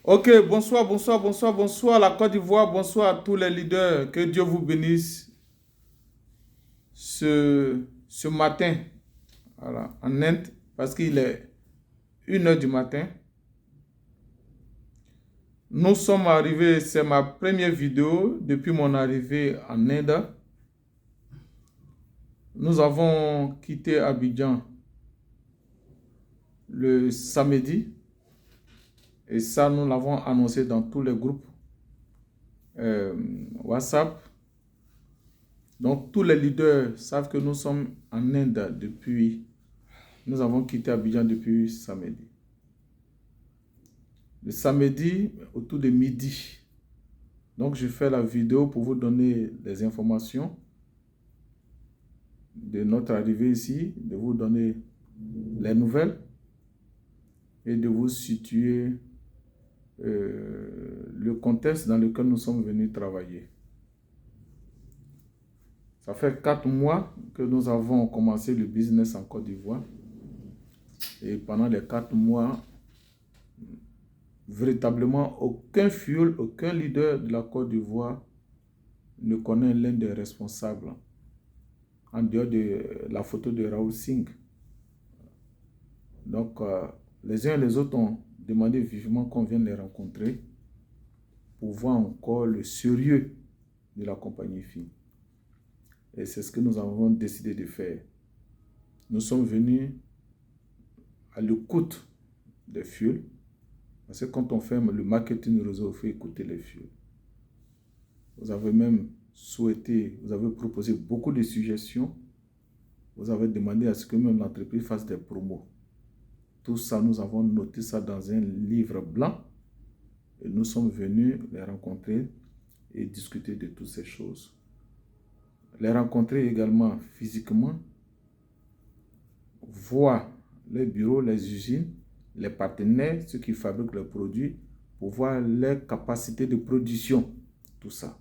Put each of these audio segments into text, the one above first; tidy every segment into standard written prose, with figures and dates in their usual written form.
Ok, bonsoir, bonsoir, bonsoir, bonsoir la Côte d'Ivoire, bonsoir à tous les leaders. Que Dieu vous bénisse ce matin, voilà, en Inde, parce qu'il est 1 heure du matin. Nous sommes arrivés, c'est ma première vidéo depuis mon arrivée en Inde. Nous avons quitté Abidjan le samedi et ça, nous l'avons annoncé dans tous les groupes WhatsApp. Donc, tous les leaders savent que nous sommes en Inde depuis. Nous avons quitté Abidjan depuis samedi. Le samedi, autour de midi. Donc, je fais la vidéo pour vous donner les informations de notre arrivée ici, de vous donner les nouvelles et de vous situer le contexte dans lequel nous sommes venus travailler. Ça fait 4 mois que nous avons commencé le business en Côte d'Ivoire. Et pendant les 4 mois, véritablement, aucun fuel, aucun leader de la Côte d'Ivoire ne connaît l'un des responsables, en dehors de la photo de Raoul Singh. Donc, les uns et les autres ont demandé vivement qu'on vienne les rencontrer pour voir encore le sérieux de la compagnie FI. Et c'est ce que nous avons décidé de faire. Nous sommes venus à l'écoute des fuels, parce que quand on fait le marketing réseau, il faut écouter les fuels. Vous avez même souhaité, vous avez proposé beaucoup de suggestions. Vous avez demandé à ce que même l'entreprise fasse des promos. Tout ça, nous avons noté ça dans un livre blanc. Et nous sommes venus les rencontrer et discuter de toutes ces choses. Les rencontrer également physiquement, voir les bureaux, les usines, les partenaires, ceux qui fabriquent leurs produits, pour voir leurs capacités de production, tout ça.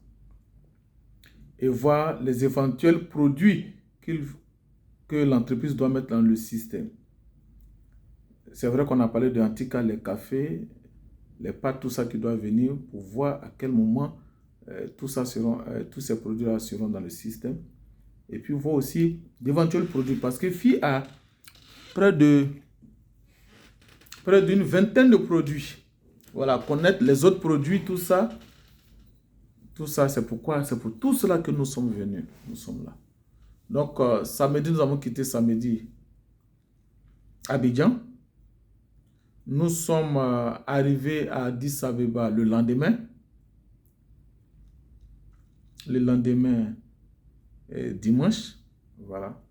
Et voir les éventuels produits que l'entreprise doit mettre dans le système. C'est vrai qu'on a parlé de Antica, les cafés, les pâtes, tout ça qui doit venir pour voir à quel moment tous ces produits-là seront dans le système. Et puis voir aussi d'éventuels produits. Parce que FI a près d'une vingtaine de produits. Voilà, connaître les autres produits, tout ça, c'est pourquoi, c'est pour tout cela que nous sommes venus. Nous sommes là. Donc, samedi, nous avons quitté samedi Abidjan. Nous sommes arrivés à Addis Abeba le lendemain. Le lendemain, dimanche. Voilà.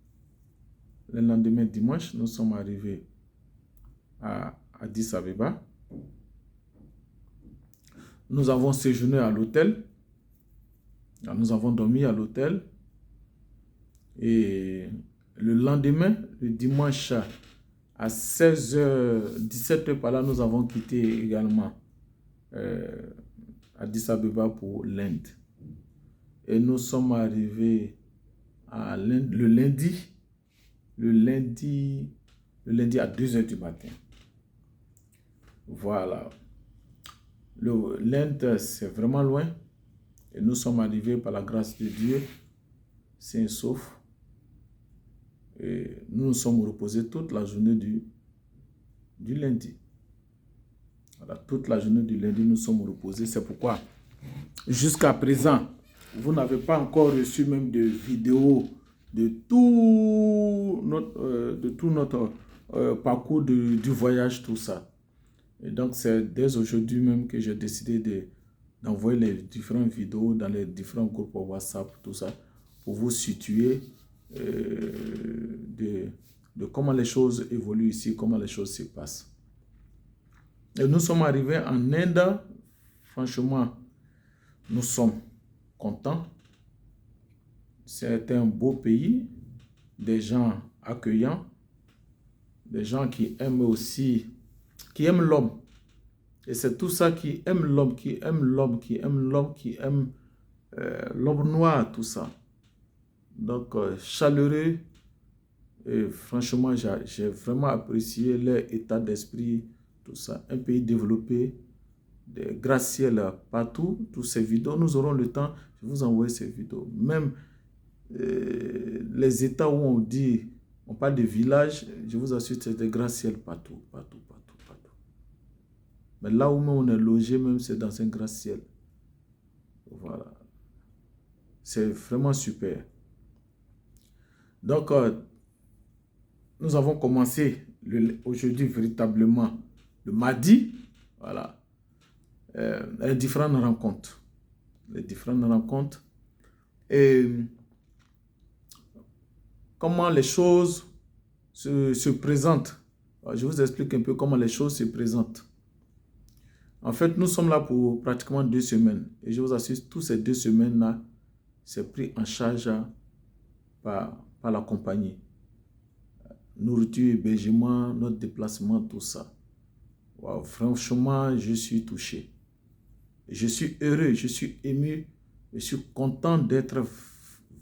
Le lendemain, dimanche, nous sommes arrivés à Addis Abeba. Nous avons séjourné à l'hôtel. Nous avons dormi à l'hôtel. Et le lendemain, le dimanche, à 16h, 17h par là, nous avons quitté également Addis Abeba pour l'Inde. Et nous sommes arrivés à l'Inde le lundi à 2h du matin. Voilà. L'Inde, c'est vraiment loin. Et nous sommes arrivés par la grâce de Dieu, sains et saufs. Et nous nous sommes reposés toute la journée du lundi. Voilà, toute la journée du lundi, nous sommes reposés. C'est pourquoi, jusqu'à présent, vous n'avez pas encore reçu même de vidéos de tout notre parcours du voyage, tout ça. Et donc, c'est dès aujourd'hui même que j'ai décidé d'envoyer les différentes vidéos dans les différents groupes WhatsApp, tout ça, pour vous situer de comment les choses évoluent ici, comment les choses se passent. Et nous sommes arrivés en Inde. Franchement, nous sommes contents. C'est un beau pays, des gens accueillants, des gens qui aiment aussi, qui aiment l'homme. Et c'est tout ça qui aime l'homme, qui aime l'homme, qui aime l'homme, qui aime l'homme noir, tout ça. Donc, chaleureux. Et franchement, j'ai vraiment apprécié leur état d'esprit, tout ça. Un pays développé, des gratte-ciel partout, tous ces vidéos. Nous aurons le temps de vous envoyer ces vidéos. Même les États où on dit, on parle de villages, je vous assure, c'est des gratte-ciel partout, partout, partout, partout. Mais là où on est logé, même, c'est dans un gratte-ciel. Voilà. C'est vraiment super. Donc, nous avons commencé aujourd'hui véritablement le mardi. Voilà. Les différentes rencontres. Les différentes rencontres. Et comment les choses se présentent. Alors, je vous explique un peu comment les choses se présentent. En fait, nous sommes là pour pratiquement 2 semaines. Et je vous assure, toutes ces 2 semaines-là, c'est pris en charge par la compagnie. Nourriture, hébergement, notre déplacement, tout ça. Wow, franchement, je suis touché. Je suis heureux, je suis ému, je suis content d'être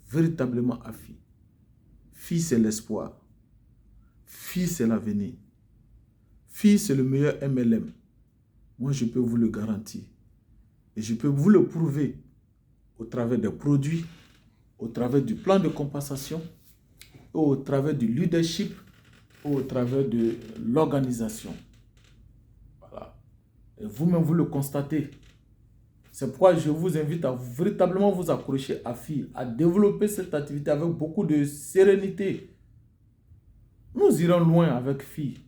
véritablement à FI. FI, c'est l'espoir. FI, c'est l'avenir. FI, c'est le meilleur MLM. Moi, je peux vous le garantir. Et je peux vous le prouver au travers des produits, au travers du plan de compensation, au travers du leadership, au travers de l'organisation. Voilà. Et vous-même, vous le constatez. C'est pourquoi je vous invite à véritablement vous accrocher à FI, à développer cette activité avec beaucoup de sérénité. Nous irons loin avec FI.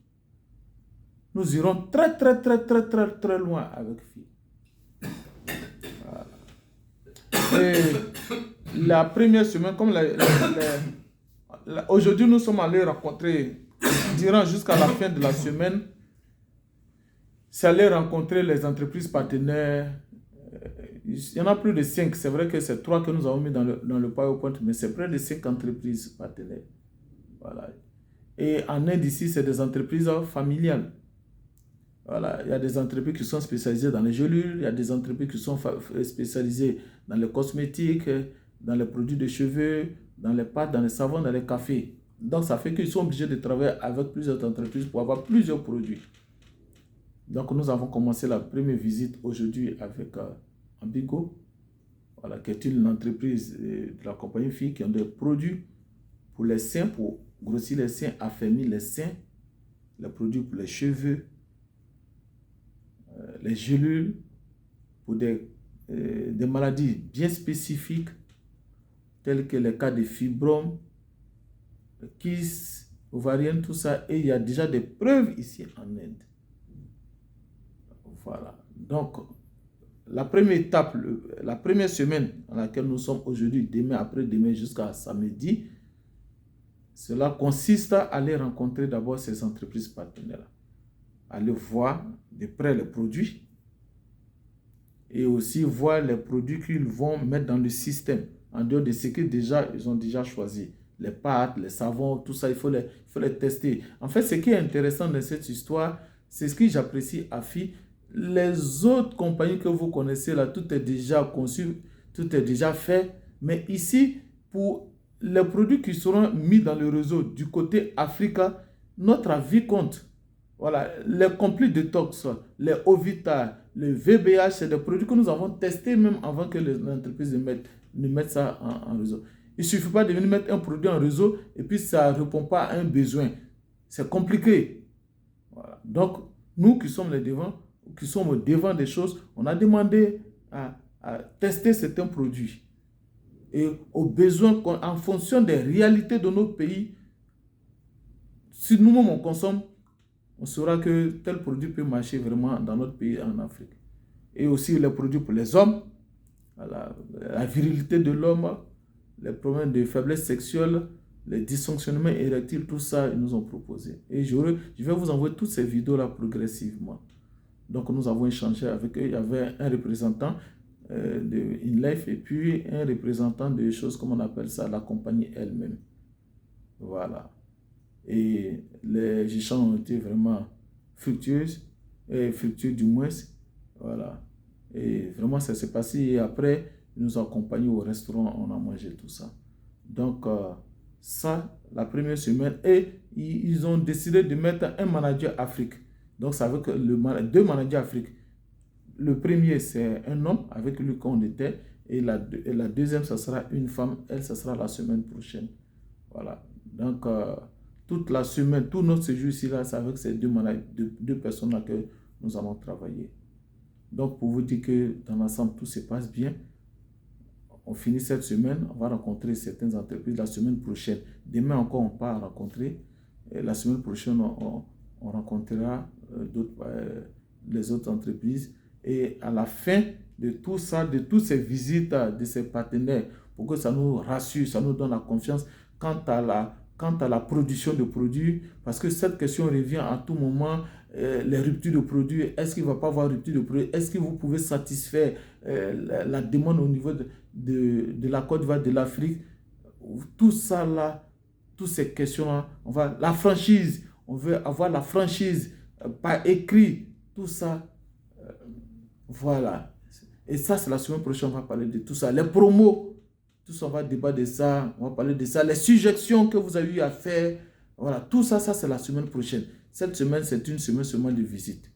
Nous irons très, très, très, très, très, très loin avec FI. Voilà. Et la première semaine, comme aujourd'hui, nous sommes allés rencontrer, durant jusqu'à la fin de la semaine, c'est aller rencontrer les entreprises partenaires. Il y en a plus de 5. C'est vrai que c'est 3 que nous avons mis dans le PowerPoint, mais c'est près de 5 entreprises partenaires. Voilà. Et en Inde, ici, c'est des entreprises familiales. Voilà. Il y a des entreprises qui sont spécialisées dans les gelures, il y a des entreprises qui sont spécialisées dans les cosmétiques, dans les produits de cheveux, dans les pâtes, dans les savons, dans les cafés. Donc, ça fait qu'ils sont obligés de travailler avec plusieurs entreprises pour avoir plusieurs produits. Donc, nous avons commencé la première visite aujourd'hui avec Ambigo, voilà, qui est une entreprise de la compagnie FI qui ont des produits pour les seins, pour grossir les seins, affermir les seins, les produits pour les cheveux, les gélules, pour des maladies bien spécifiques, telles que les cas de fibromes, kyste, ovarienne, tout ça. Et il y a déjà des preuves ici en Inde. Voilà. Donc, la première étape, la première semaine dans laquelle nous sommes aujourd'hui, demain, après-demain, jusqu'à samedi, cela consiste à aller rencontrer d'abord ces entreprises partenaires, aller voir de près les produits et aussi voir les produits qu'ils vont mettre dans le système, en dehors de ce qu'ils ont déjà choisi. Les pâtes, les savons, tout ça, il faut les tester. En fait, ce qui est intéressant dans cette histoire, c'est ce que j'apprécie à FI. Les autres compagnies que vous connaissez là, tout est déjà conçu, tout est déjà fait. Mais ici, pour les produits qui seront mis dans le réseau du côté Africa, notre avis compte. Voilà, les Complete Detox, les Ovita, le VBH, c'est des produits que nous avons testés même avant que les entreprises ne mettent ça en réseau. Il ne suffit pas de venir mettre un produit en réseau et puis ça ne répond pas à un besoin. C'est compliqué. Voilà. Donc, nous qui sommes au devant des choses, on a demandé à tester certains produits. Et au besoin, en fonction des réalités de notre pays, si nous-mêmes on consomme, on saura que tel produit peut marcher vraiment dans notre pays en Afrique. Et aussi les produits pour les hommes, la virilité de l'homme, les problèmes de faiblesse sexuelle, les dysfonctionnements érectiles, tout ça, ils nous ont proposé. Et je vais vous envoyer toutes ces vidéos-là progressivement. Donc, nous avons échangé avec eux. Il y avait un représentant de InLife et puis un représentant de choses, comme on appelle ça, la compagnie elle-même. Voilà. Et les échanges ont été vraiment fructueux du moins. Voilà. Et vraiment, ça s'est passé. Et après, ils nous ont accompagnés au restaurant, on a mangé tout ça. Donc, ça, la première semaine. Et ils ont décidé de mettre un manager Afrique. Donc, ça veut que 2 managers Afrique. le premier, c'est un homme avec lui qu'on était. Et la deuxième, ça sera une femme. Elle, ça sera la semaine prochaine. Voilà. Donc, toute la semaine, tout notre séjour ici, là, c'est avec ces deux personnes-là que nous allons travailler. Donc, pour vous dire que dans l'ensemble, tout se passe bien. On finit cette semaine, on va rencontrer certaines entreprises la semaine prochaine. Demain encore, on part rencontrer. Et la semaine prochaine, on rencontrera les autres entreprises. Et à la fin de tout ça, de toutes ces visites de ces partenaires, pour que ça nous rassure, ça nous donne la confiance quant à la production de produits, parce que cette question revient à tout moment, les ruptures de produits, est-ce qu'il ne va pas avoir rupture de produits, est-ce que vous pouvez satisfaire la demande au niveau de la Côte d'Ivoire, de l'Afrique, tout ça là, toutes ces questions-là, la franchise, on veut avoir la franchise par écrit, tout ça, voilà. Et ça, c'est la semaine prochaine, on va parler de tout ça. Les promos, tout ça, on va débattre de ça, on va parler de ça. Les suggestions que vous avez eu à faire, voilà, tout ça, ça c'est la semaine prochaine. Cette semaine, c'est une semaine seulement de visite.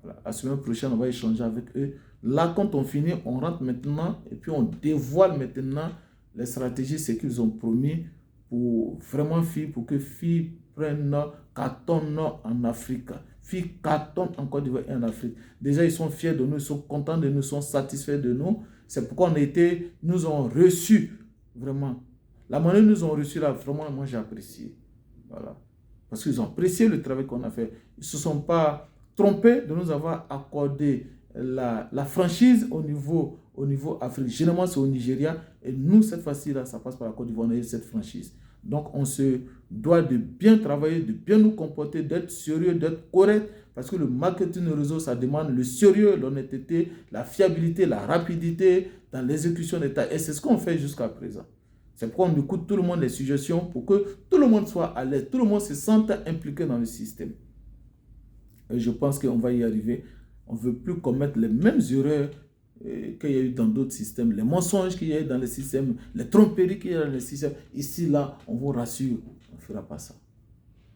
Voilà. La semaine prochaine, on va échanger avec eux. Là, quand on finit, on rentre maintenant et puis on dévoile maintenant les stratégies, ce qu'ils ont promis pour vraiment pour que FI prenne cartonne en Afrique. FI cartonne en Côte d'Ivoire et en Afrique. Déjà, ils sont fiers de nous, ils sont contents de nous, ils sont satisfaits de nous. C'est pourquoi nous ont reçus, vraiment. La manière dont nous ont reçus là, vraiment, moi j'ai apprécié. Voilà. Parce qu'ils ont apprécié le travail qu'on a fait. Ils ne se sont pas trompés de nous avoir accordé la franchise au niveau Afrique. Généralement, c'est au Nigeria. Et nous, cette fois-ci, là, ça passe par la Côte d'Ivoire, on a eu cette franchise. Donc, on se doit de bien travailler, de bien nous comporter, d'être sérieux, d'être correct. Parce que le marketing réseau, ça demande le sérieux, l'honnêteté, la fiabilité, la rapidité dans l'exécution des tâches. Et c'est ce qu'on fait jusqu'à présent. C'est pourquoi on écoute tout le monde les suggestions pour que tout le monde soit à l'aise, tout le monde se sente impliqué dans le système. Et je pense qu'on va y arriver. On ne veut plus commettre les mêmes erreurs qu'il y a eu dans d'autres systèmes, les mensonges qu'il y a eu dans le système, les tromperies qu'il y a dans le système. Ici, là, on vous rassure, on ne fera pas ça.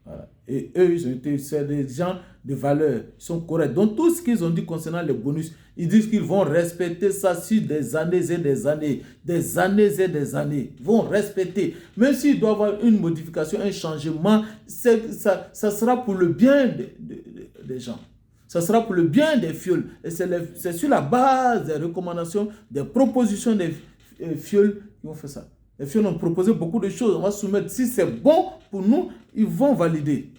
Voilà. Et eux, c'est des gens de valeur, ils sont corrects. Donc, tout ce qu'ils ont dit concernant les bonus, ils disent qu'ils vont respecter ça sur des années et des années, des années et des années. Ils vont respecter. Même s'il doit y avoir une modification, un changement, ça sera pour le bien des gens. Ça sera pour le bien des fioles. Et c'est sur la base des recommandations, des propositions des fioles qu'ils vont faire ça. Les fioles ont proposé beaucoup de choses. On va soumettre. Si c'est bon pour nous, ils vont valider.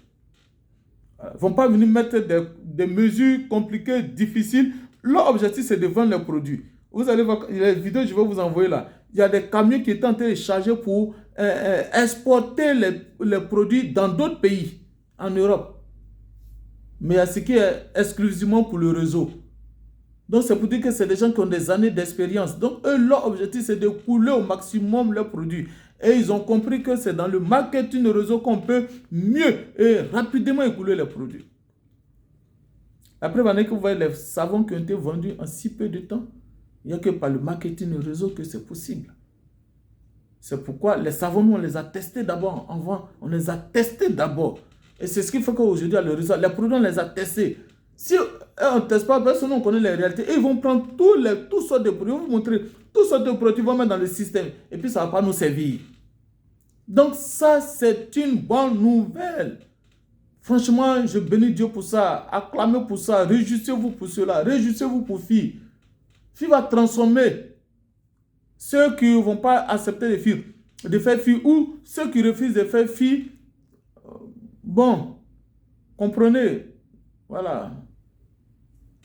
Ils ne vont pas venir mettre des mesures compliquées, difficiles. Leur objectif, c'est de vendre les produits. Vous allez voir les vidéos que je vais vous envoyer là. Il y a des camions qui étaient en train de charger pour exporter les produits dans d'autres pays, en Europe. Mais il y a ce qui est exclusivement pour le réseau. Donc, c'est pour dire que c'est des gens qui ont des années d'expérience. Donc, eux, leur objectif, c'est de couler au maximum leurs produits. Et ils ont compris que c'est dans le marketing réseau qu'on peut mieux et rapidement écouler les produits. La preuve en est que vous voyez les savons qui ont été vendus en si peu de temps. Il n'y a que par le marketing réseau que c'est possible. C'est pourquoi les savons, nous, on les a testés d'abord en vente. On les a testés d'abord. Et c'est ce qui fait qu'aujourd'hui, à le réseau, les produits, on les a testés. Si on ne teste pas, personne ne connaît les réalités. Et ils vont prendre toutes sortes de produits, ils vont vous montrer toutes sortes de produits, ils vont mettre dans le système. Et puis, ça ne va pas nous servir. Donc, ça, c'est une bonne nouvelle. Franchement, je bénis Dieu pour ça. Acclamez pour ça. Réjouissez-vous pour cela. Réjouissez-vous pour FI. FI va transformer ceux qui ne vont pas accepter de faire FI ou ceux qui refusent de faire FI. Bon, comprenez. Voilà.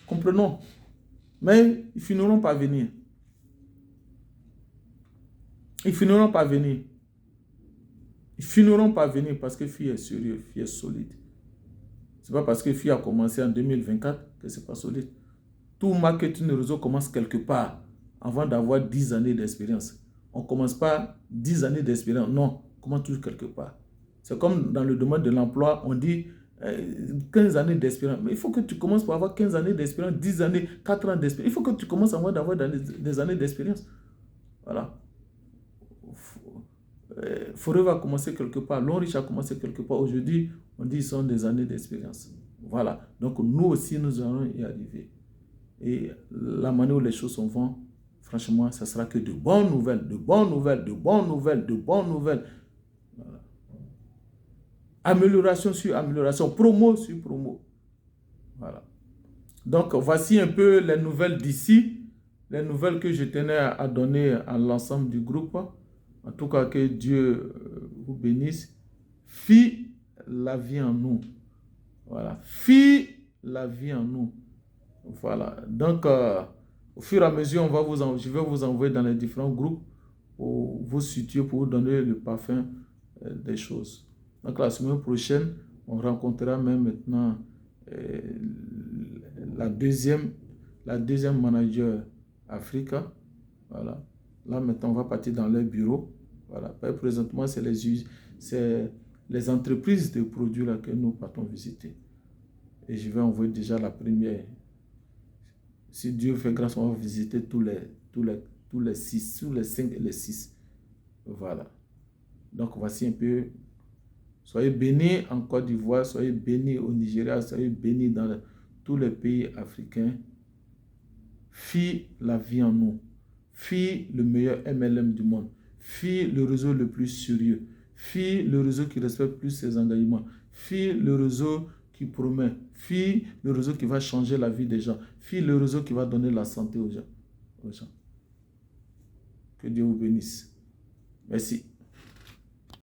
Comprenons. Mais ils finiront par venir. Ils finiront par venir. Ils finiront par venir parce que FI est sérieux, FI est solide. Ce n'est pas parce que FI a commencé en 2024 que ce n'est pas solide. Tout marketing de réseau commence quelque part avant d'avoir 10 années d'expérience. On ne commence pas 10 années d'expérience. Non, on commence toujours quelque part. C'est comme dans le domaine de l'emploi, on dit 15 années d'expérience. Mais il faut que tu commences par avoir 15 années d'expérience, 10 années, 4 ans d'expérience. Il faut que tu commences à avoir des années d'expérience. Voilà. Forever a commencé quelque part. L'Onrich a commencé quelque part. Aujourd'hui, on dit qu'ils sont des années d'expérience. Voilà. Donc, nous aussi, nous allons y arriver. Et la manière où les choses sont vont, franchement, ça sera que de bonnes nouvelles, de bonnes nouvelles, de bonnes nouvelles, de bonnes nouvelles. Voilà. Amélioration sur amélioration, promo sur promo. Voilà. Donc, voici un peu les nouvelles d'ici, les nouvelles que je tenais à donner à l'ensemble du groupe. En tout cas, que Dieu vous bénisse. Fie la vie en nous. Voilà. Fie la vie en nous. Voilà. Donc, au fur et à mesure, je vais vous envoyer dans les différents groupes pour vous situer, pour vous donner le parfum des choses. Donc, la semaine prochaine, on rencontrera même maintenant la deuxième manager Africa. Voilà. Là, maintenant, on va partir dans leur bureau. Voilà. Présentement, c'est les entreprises de produits là que nous partons visiter. Et je vais envoyer déjà la première. Si Dieu fait grâce, on va visiter tous les 6, tous les 5 et les 6. Voilà. Donc, voici un peu. Soyez bénis en Côte d'Ivoire, soyez bénis au Nigeria, soyez bénis dans tous les pays africains. Fie la vie en nous. Fie le meilleur MLM du monde. Fie le réseau le plus sérieux. Fie le réseau qui respecte plus ses engagements. Fie le réseau qui promet. Fie le réseau qui va changer la vie des gens. Fie le réseau qui va donner la santé aux gens. Que Dieu vous bénisse. Merci.